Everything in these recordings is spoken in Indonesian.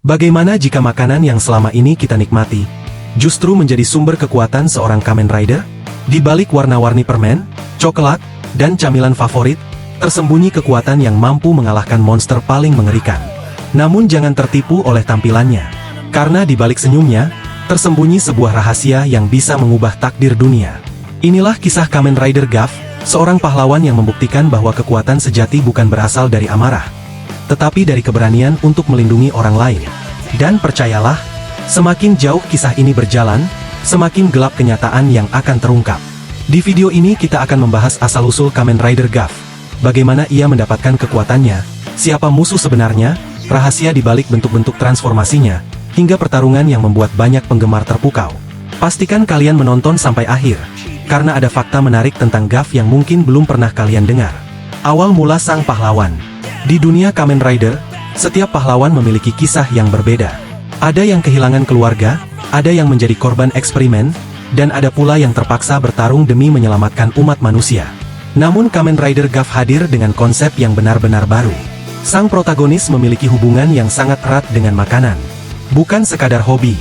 Bagaimana jika makanan yang selama ini kita nikmati justru menjadi sumber kekuatan seorang Kamen Rider? Di balik warna-warni permen, coklat, dan camilan favorit, tersembunyi kekuatan yang mampu mengalahkan monster paling mengerikan. Namun jangan tertipu oleh tampilannya, karena di balik senyumnya, tersembunyi sebuah rahasia yang bisa mengubah takdir dunia. Inilah kisah Kamen Rider Guff, seorang pahlawan yang membuktikan bahwa kekuatan sejati bukan berasal dari amarah, tetapi dari keberanian untuk melindungi orang lain. Dan percayalah, semakin jauh kisah ini berjalan, semakin gelap kenyataan yang akan terungkap. Di video ini kita akan membahas asal-usul Kamen Rider Guff, bagaimana ia mendapatkan kekuatannya, siapa musuh sebenarnya, rahasia di balik bentuk-bentuk transformasinya, hingga pertarungan yang membuat banyak penggemar terpukau. Pastikan kalian menonton sampai akhir, karena ada fakta menarik tentang Guff yang mungkin belum pernah kalian dengar. Awal mula sang pahlawan. Di dunia Kamen Rider, setiap pahlawan memiliki kisah yang berbeda. Ada yang kehilangan keluarga, ada yang menjadi korban eksperimen, dan ada pula yang terpaksa bertarung demi menyelamatkan umat manusia. Namun Kamen Rider Guff hadir dengan konsep yang benar-benar baru. Sang protagonis memiliki hubungan yang sangat erat dengan makanan. Bukan sekadar hobi,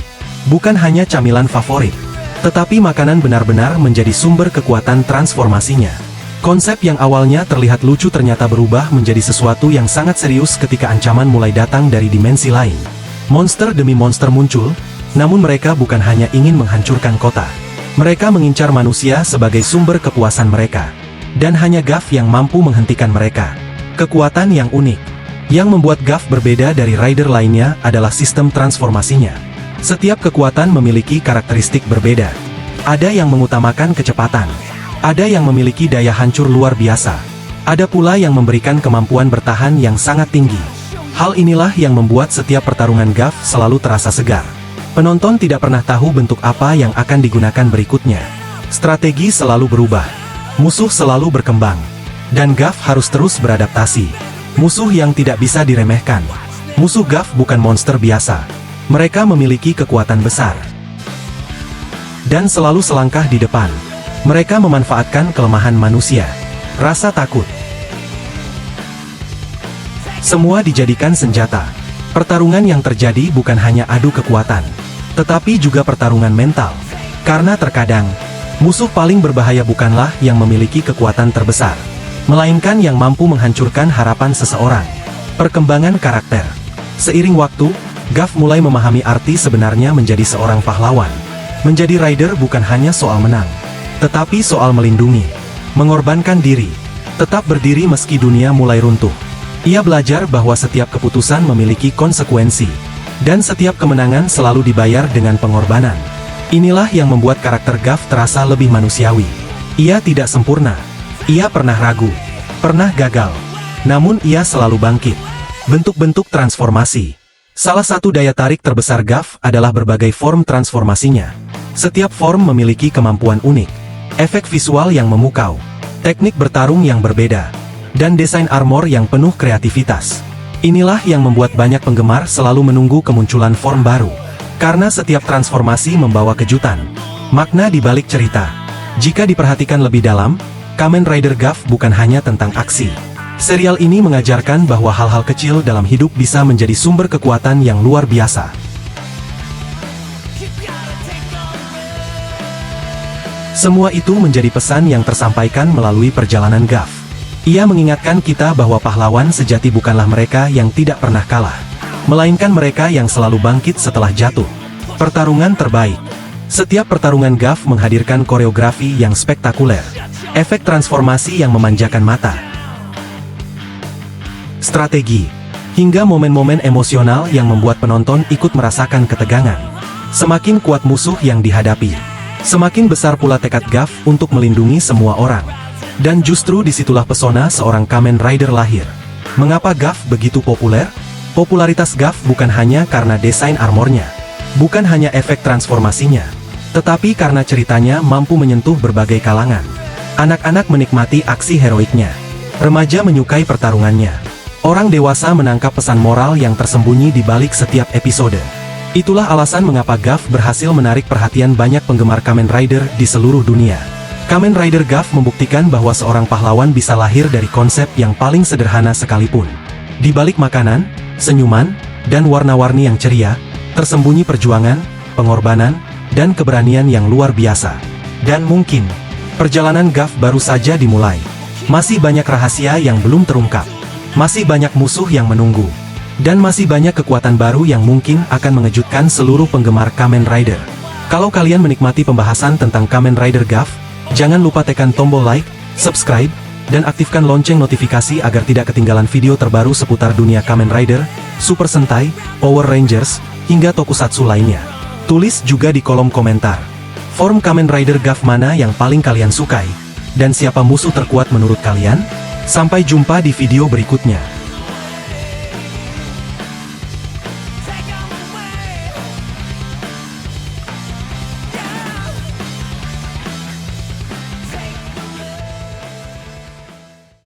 bukan hanya camilan favorit, tetapi makanan benar-benar menjadi sumber kekuatan transformasinya. Konsep yang awalnya terlihat lucu ternyata berubah menjadi sesuatu yang sangat serius ketika ancaman mulai datang dari dimensi lain. Monster demi monster muncul, namun mereka bukan hanya ingin menghancurkan kota. Mereka mengincar manusia sebagai sumber kepuasan mereka. Dan hanya Guff yang mampu menghentikan mereka. Kekuatan yang unik, yang membuat Guff berbeda dari rider lainnya adalah sistem transformasinya. Setiap kekuatan memiliki karakteristik berbeda. Ada yang mengutamakan kecepatan. Ada yang memiliki daya hancur luar biasa. Ada pula yang memberikan kemampuan bertahan yang sangat tinggi. Hal inilah yang membuat setiap pertarungan Guff selalu terasa segar. Penonton tidak pernah tahu bentuk apa yang akan digunakan berikutnya. Strategi selalu berubah. Musuh selalu berkembang. Dan Guff harus terus beradaptasi. Musuh yang tidak bisa diremehkan. Musuh Guff bukan monster biasa. Mereka memiliki kekuatan besar. Dan selalu selangkah di depan. Mereka memanfaatkan kelemahan manusia. Rasa takut. Semua dijadikan senjata. Pertarungan yang terjadi bukan hanya adu kekuatan, tetapi juga pertarungan mental. Karena terkadang, musuh paling berbahaya bukanlah yang memiliki kekuatan terbesar, melainkan yang mampu menghancurkan harapan seseorang. Perkembangan karakter. Seiring waktu, Guff mulai memahami arti sebenarnya menjadi seorang pahlawan. Menjadi rider bukan hanya soal menang, tetapi soal melindungi, mengorbankan diri, tetap berdiri meski dunia mulai runtuh. Ia belajar bahwa setiap keputusan memiliki konsekuensi, dan setiap kemenangan selalu dibayar dengan pengorbanan. Inilah yang membuat karakter Guff terasa lebih manusiawi. Ia tidak sempurna. Ia pernah ragu, pernah gagal. Namun ia selalu bangkit. Bentuk-bentuk transformasi. Salah satu daya tarik terbesar Guff adalah berbagai form transformasinya. Setiap form memiliki kemampuan unik, efek visual yang memukau, teknik bertarung yang berbeda, dan desain armor yang penuh kreativitas. Inilah yang membuat banyak penggemar selalu menunggu kemunculan form baru. Karena setiap transformasi membawa kejutan, makna di balik cerita. Jika diperhatikan lebih dalam, Kamen Rider Guff bukan hanya tentang aksi. Serial ini mengajarkan bahwa hal-hal kecil dalam hidup bisa menjadi sumber kekuatan yang luar biasa. Semua itu menjadi pesan yang tersampaikan melalui perjalanan Guff. Ia mengingatkan kita bahwa pahlawan sejati bukanlah mereka yang tidak pernah kalah, melainkan mereka yang selalu bangkit setelah jatuh. Pertarungan terbaik. Setiap pertarungan Guff menghadirkan koreografi yang spektakuler, efek transformasi yang memanjakan mata, strategi, hingga momen-momen emosional yang membuat penonton ikut merasakan ketegangan. Semakin kuat musuh yang dihadapi, semakin besar pula tekad Guff untuk melindungi semua orang. Dan justru disitulah pesona seorang Kamen Rider lahir. Mengapa Guff begitu populer? Popularitas Guff bukan hanya karena desain armornya, bukan hanya efek transformasinya, tetapi karena ceritanya mampu menyentuh berbagai kalangan. Anak-anak menikmati aksi heroiknya, remaja menyukai pertarungannya, orang dewasa menangkap pesan moral yang tersembunyi di balik setiap episode. Itulah alasan mengapa Guff berhasil menarik perhatian banyak penggemar Kamen Rider di seluruh dunia. Kamen Rider Guff membuktikan bahwa seorang pahlawan bisa lahir dari konsep yang paling sederhana sekalipun. Di balik makanan, senyuman, dan warna-warni yang ceria, tersembunyi perjuangan, pengorbanan, dan keberanian yang luar biasa. Dan mungkin, perjalanan Gav baru saja dimulai. Masih banyak rahasia yang belum terungkap. Masih banyak musuh yang menunggu. Dan masih banyak kekuatan baru yang mungkin akan mengejutkan seluruh penggemar Kamen Rider. Kalau kalian menikmati pembahasan tentang Kamen Rider Gav, jangan lupa tekan tombol like, subscribe, dan aktifkan lonceng notifikasi agar tidak ketinggalan video terbaru seputar dunia Kamen Rider, Super Sentai, Power Rangers, hingga tokusatsu lainnya. Tulis juga di kolom komentar, form Kamen Rider Gav mana yang paling kalian sukai, dan siapa musuh terkuat menurut kalian? Sampai jumpa di video berikutnya.